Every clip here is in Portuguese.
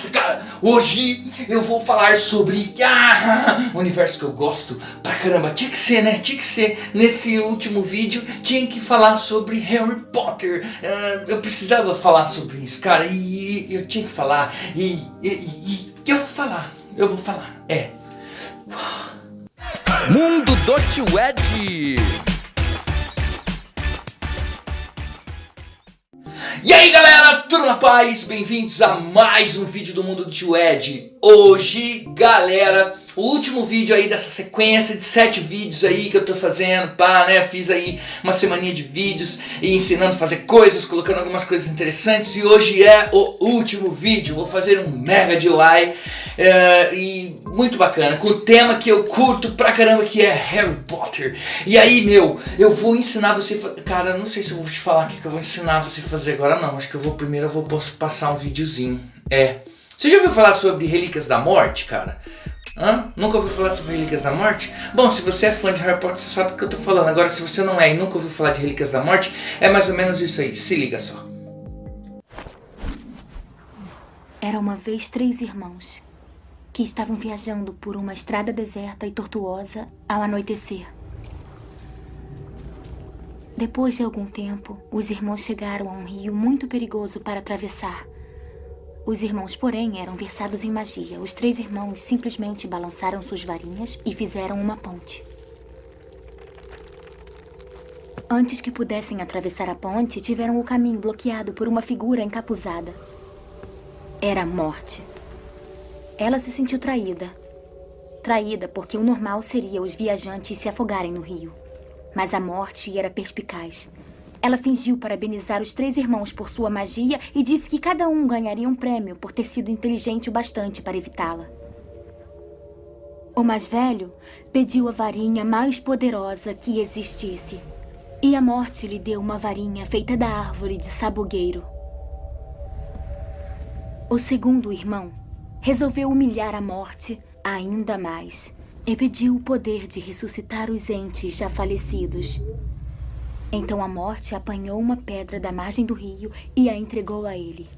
Nossa, cara, hoje eu vou falar sobre o universo que eu gosto pra caramba. Tinha que ser, né? Tinha que ser. Nesse último vídeo tinha que falar sobre Harry Potter. Eu precisava falar sobre isso, cara. E eu tinha que falar. E eu vou falar. Eu vou falar. Mundo do Tio Ed. E aí galera, tudo na paz? Bem-vindos a mais um vídeo do Mundo do Tio Ed. Hoje, galera, o último vídeo aí dessa sequência de 7 vídeos aí que eu tô fazendo, né? Fiz aí uma semaninha de vídeos e ensinando a fazer coisas, colocando algumas coisas interessantes. E hoje é o último vídeo, vou fazer um mega DIY e muito bacana, com o tema que eu curto pra caramba, que é Harry Potter. E aí, eu vou ensinar você, cara, não sei se eu vou te falar o que eu vou ensinar você a fazer agora não, acho que primeiro eu vou passar um videozinho. Você já ouviu falar sobre Relíquias da Morte, cara? Nunca ouviu falar sobre Relíquias da Morte? Bom, se você é fã de Harry Potter, você sabe o que eu tô falando. Agora, se você não é e nunca ouviu falar de Relíquias da Morte, é mais ou menos isso aí. Se liga só. Era uma vez 3 irmãos que estavam viajando por uma estrada deserta e tortuosa ao anoitecer. Depois de algum tempo, os irmãos chegaram a um rio muito perigoso para atravessar. Os irmãos, porém, eram versados em magia. Os 3 irmãos simplesmente balançaram suas varinhas e fizeram uma ponte. Antes que pudessem atravessar a ponte, tiveram o caminho bloqueado por uma figura encapuzada. Era a Morte. Ela se sentiu traída. Traída porque o normal seria os viajantes se afogarem no rio. Mas a Morte era perspicaz. Ela fingiu parabenizar os 3 irmãos por sua magia e disse que cada um ganharia um prêmio por ter sido inteligente o bastante para evitá-la. O mais velho pediu a varinha mais poderosa que existisse. E a Morte lhe deu uma varinha feita da árvore de sabugueiro. O segundo irmão resolveu humilhar a Morte ainda mais e pediu o poder de ressuscitar os entes já falecidos. Então a Morte apanhou uma pedra da margem do rio e a entregou a ele.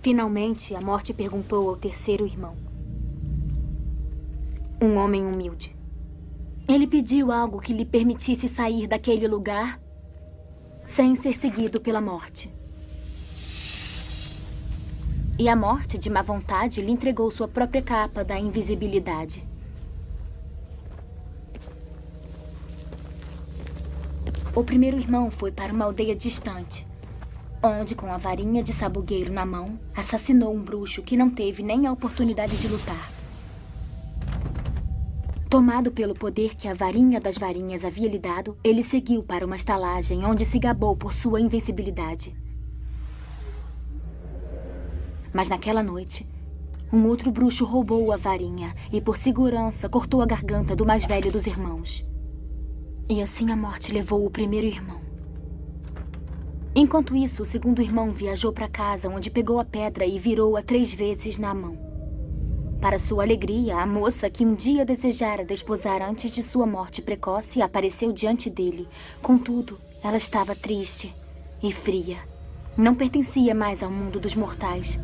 Finalmente, a Morte perguntou ao terceiro irmão, um homem humilde. Ele pediu algo que lhe permitisse sair daquele lugar sem ser seguido pela Morte. E a Morte, de má vontade, lhe entregou sua própria capa da invisibilidade. O primeiro irmão foi para uma aldeia distante, onde, com a varinha de sabugueiro na mão, assassinou um bruxo que não teve nem a oportunidade de lutar. Tomado pelo poder que a varinha das varinhas havia lhe dado, ele seguiu para uma estalagem onde se gabou por sua invencibilidade. Mas naquela noite, um outro bruxo roubou a varinha e, por segurança, cortou a garganta do mais velho dos irmãos. E assim a Morte levou o primeiro irmão. Enquanto isso, o segundo irmão viajou para casa, onde pegou a pedra e virou-a 3 vezes na mão. Para sua alegria, a moça que um dia desejara desposar antes de sua morte precoce apareceu diante dele. Contudo, ela estava triste e fria. Não pertencia mais ao mundo dos mortais.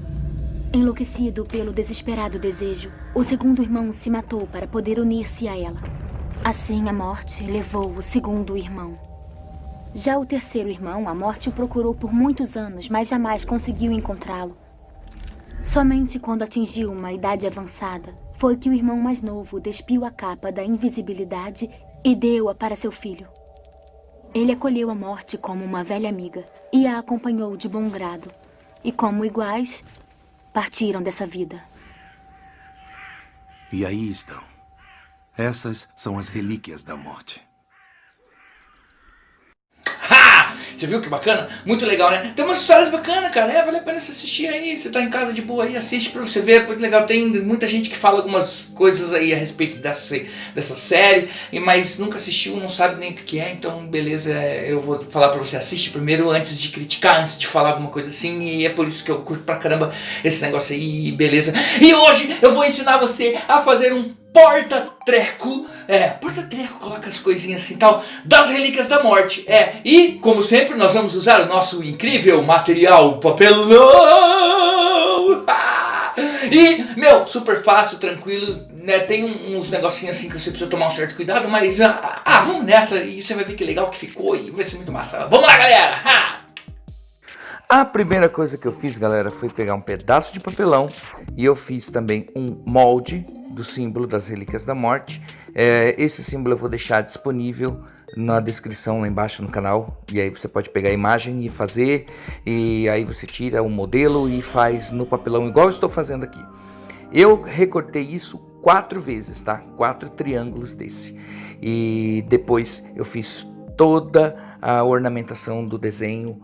Enlouquecido pelo desesperado desejo, o segundo irmão se matou para poder unir-se a ela. Assim, a Morte levou o segundo irmão. Já o terceiro irmão, a Morte o procurou por muitos anos, mas jamais conseguiu encontrá-lo. Somente quando atingiu uma idade avançada, foi que o irmão mais novo despiu a capa da invisibilidade e deu-a para seu filho. Ele acolheu a Morte como uma velha amiga e a acompanhou de bom grado. E como iguais, partiram dessa vida. E aí estão. Essas são as Relíquias da Morte. Você viu que bacana? Muito legal, né? Tem umas histórias bacanas, cara. Vale a pena você assistir aí. Você tá em casa de boa aí, assiste pra você ver. Muito legal. Tem muita gente que fala algumas coisas aí a respeito dessa série, mas nunca assistiu, não sabe nem o que é. Então, beleza, eu vou falar pra você. Assiste primeiro antes de criticar, antes de falar alguma coisa assim. E é por isso que eu curto pra caramba esse negócio aí, beleza? E hoje eu vou ensinar você a fazer um porta-treco, coloca as coisinhas assim e tal, das Relíquias da Morte, e como sempre nós vamos usar o nosso incrível material papelão, E, meu, super fácil, tranquilo, né? Tem uns negocinhos assim que você precisa tomar um certo cuidado, mas vamos nessa e você vai ver que legal que ficou e vai ser muito massa. Vamos lá, galera! Ha! A primeira coisa que eu fiz, galera, foi pegar um pedaço de papelão e eu fiz também um molde do símbolo das Relíquias da Morte. Esse símbolo eu vou deixar disponível na descrição lá embaixo no canal, e aí você pode pegar a imagem e fazer, e aí você tira o modelo e faz no papelão igual eu estou fazendo aqui. Eu recortei isso 4 vezes, tá? 4 triângulos desse, e depois eu fiz toda a ornamentação do desenho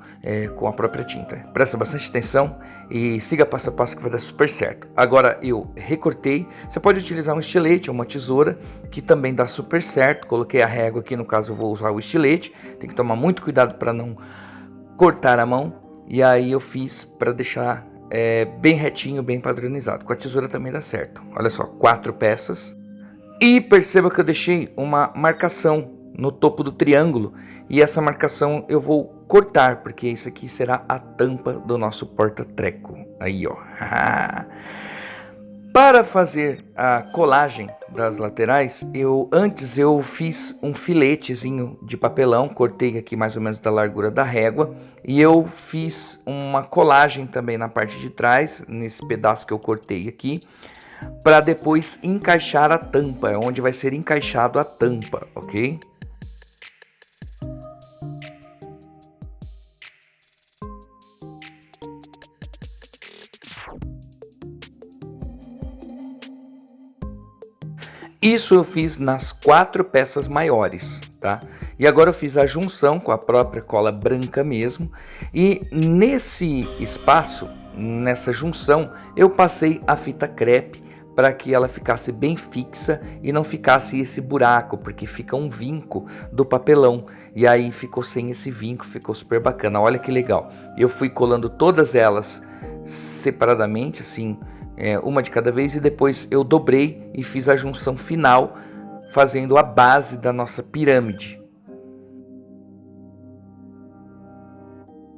com a própria tinta. Presta bastante atenção e siga passo a passo que vai dar super certo. Agora eu recortei, você pode utilizar um estilete ou uma tesoura que também dá super certo. Coloquei a régua aqui, no caso eu vou usar o estilete, tem que tomar muito cuidado para não cortar a mão. E aí eu fiz para deixar bem retinho, bem padronizado. Com a tesoura também dá certo. Olha só, 4 peças. E perceba que eu deixei uma marcação no topo do triângulo, e essa marcação eu vou cortar, porque isso aqui será a tampa do nosso porta-treco. Aí, ó. Para fazer a colagem das laterais, antes eu fiz um filetezinho de papelão, cortei aqui mais ou menos da largura da régua, e eu fiz uma colagem também na parte de trás, nesse pedaço que eu cortei aqui, para depois encaixar a tampa, onde vai ser encaixado a tampa, ok? Isso eu fiz nas 4 peças maiores, tá? E agora eu fiz a junção com a própria cola branca mesmo. E nesse espaço, nessa junção, eu passei a fita crepe para que ela ficasse bem fixa e não ficasse esse buraco, porque fica um vinco do papelão. E aí ficou sem esse vinco, ficou super bacana. Olha que legal. Eu fui colando todas elas separadamente, assim, uma de cada vez, e depois eu dobrei e fiz a junção final, fazendo a base da nossa pirâmide.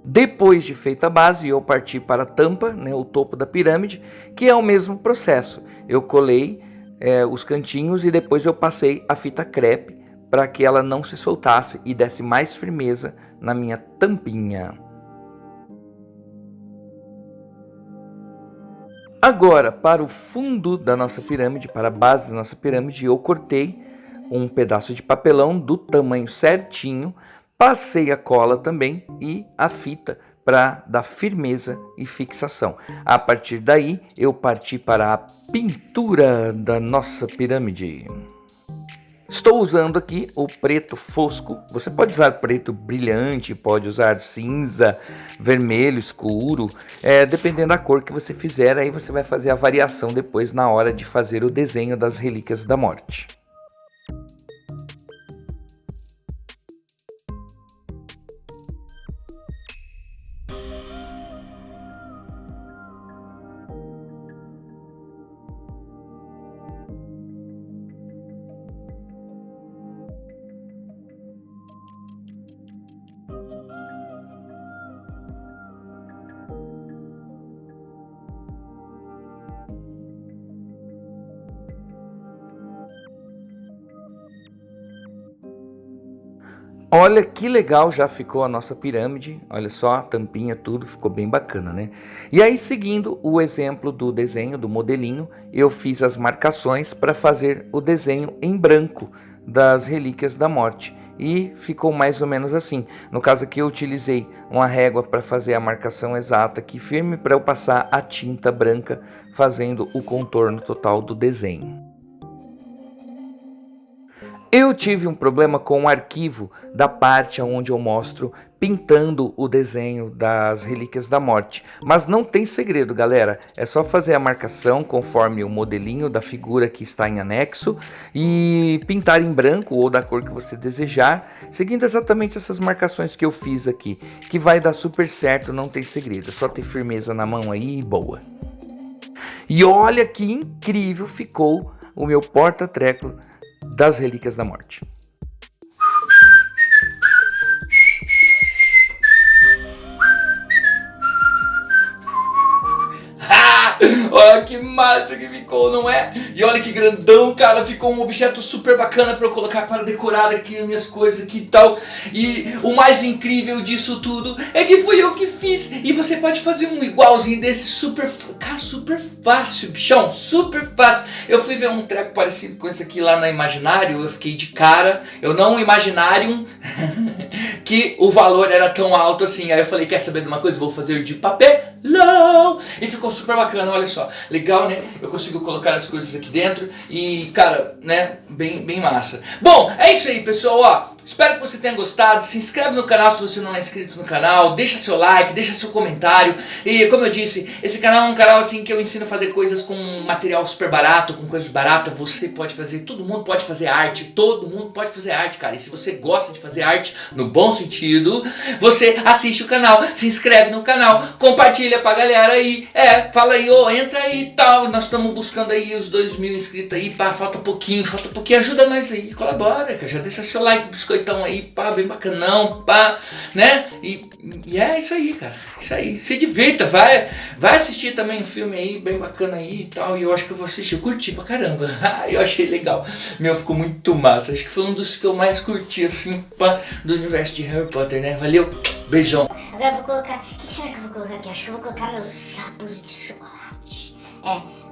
Depois de feita a base, eu parti para a tampa, né, o topo da pirâmide, que é o mesmo processo. Eu colei os cantinhos e depois eu passei a fita crepe para que ela não se soltasse e desse mais firmeza na minha tampinha. Agora, para o fundo da nossa pirâmide, para a base da nossa pirâmide, eu cortei um pedaço de papelão do tamanho certinho, passei a cola também e a fita para dar firmeza e fixação. A partir daí, eu parti para a pintura da nossa pirâmide. Estou usando aqui o preto fosco. Você pode usar preto brilhante, pode usar cinza, vermelho escuro, dependendo da cor que você fizer. Aí você vai fazer a variação depois na hora de fazer o desenho das Relíquias da Morte. Olha que legal já ficou a nossa pirâmide, olha só a tampinha, tudo ficou bem bacana, né? E aí, seguindo o exemplo do desenho, do modelinho, eu fiz as marcações para fazer o desenho em branco das Relíquias da Morte. E ficou mais ou menos assim. No caso aqui eu utilizei uma régua para fazer a marcação exata aqui firme, para eu passar a tinta branca fazendo o contorno total do desenho. Eu tive um problema com o arquivo da parte onde eu mostro pintando o desenho das Relíquias da Morte. Mas não tem segredo, galera. É só fazer a marcação conforme o modelinho da figura que está em anexo e pintar em branco ou da cor que você desejar, seguindo exatamente essas marcações que eu fiz aqui, que vai dar super certo, não tem segredo. É só ter firmeza na mão aí e boa. E olha que incrível ficou o meu porta-treco das Relíquias da Morte. que massa que ficou, não é? E olha que grandão, cara, ficou um objeto super bacana pra eu colocar para decorar aqui as minhas coisas aqui e tal. E o mais incrível disso tudo é que fui eu que fiz. E você pode fazer um igualzinho desse super, cara, super fácil, bichão, super fácil. Eu fui ver um treco parecido com esse aqui lá na Imaginário, eu fiquei de cara, eu não Imaginário que o valor era tão alto assim. Aí eu falei, quer saber de uma coisa? Vou fazer de papelão. E ficou super bacana, olha só. Legal, né? Eu consigo colocar as coisas aqui dentro e, cara, né? Bem massa. Bom, é isso aí, pessoal, ó. Espero que você tenha gostado. Se inscreve no canal se você não é inscrito no canal. Deixa seu like, deixa seu comentário. E como eu disse, esse canal é um canal assim que eu ensino a fazer coisas com material super barato, com coisas baratas. Você pode fazer, todo mundo pode fazer arte. Todo mundo pode fazer arte, cara. E se você gosta de fazer arte, no bom sentido, você assiste o canal, se inscreve no canal, compartilha pra galera aí. Fala aí, entra aí e tal. Nós estamos buscando aí os 2.000 inscritos aí, pá, falta pouquinho, ajuda nós aí, colabora, cara. Já deixa seu like, biscoitão aí, pá, bem bacanão, pá, né? E é isso aí, cara, isso aí. Se divirta, vai assistir também um filme aí, bem bacana aí e tal. E eu acho que eu vou assistir, eu curti pra caramba. Eu achei legal, meu, ficou muito massa. Acho que foi um dos que eu mais curti, assim, pá, do universo de Harry Potter, né? Valeu, beijão. Agora eu vou colocar, o que será que eu vou colocar aqui? Acho que eu vou colocar meus sapos de chocolate.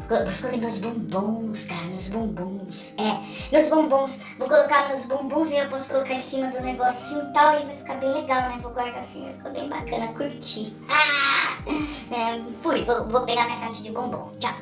Vou escolher meus bombons, cara, meus bombons. Meus bombons. Vou colocar meus bombons e eu posso colocar em cima do negocinho e tal. E vai ficar bem legal, né? Vou guardar assim, ficou bem bacana, curti. Fui, vou pegar minha caixa de bombom. Tchau.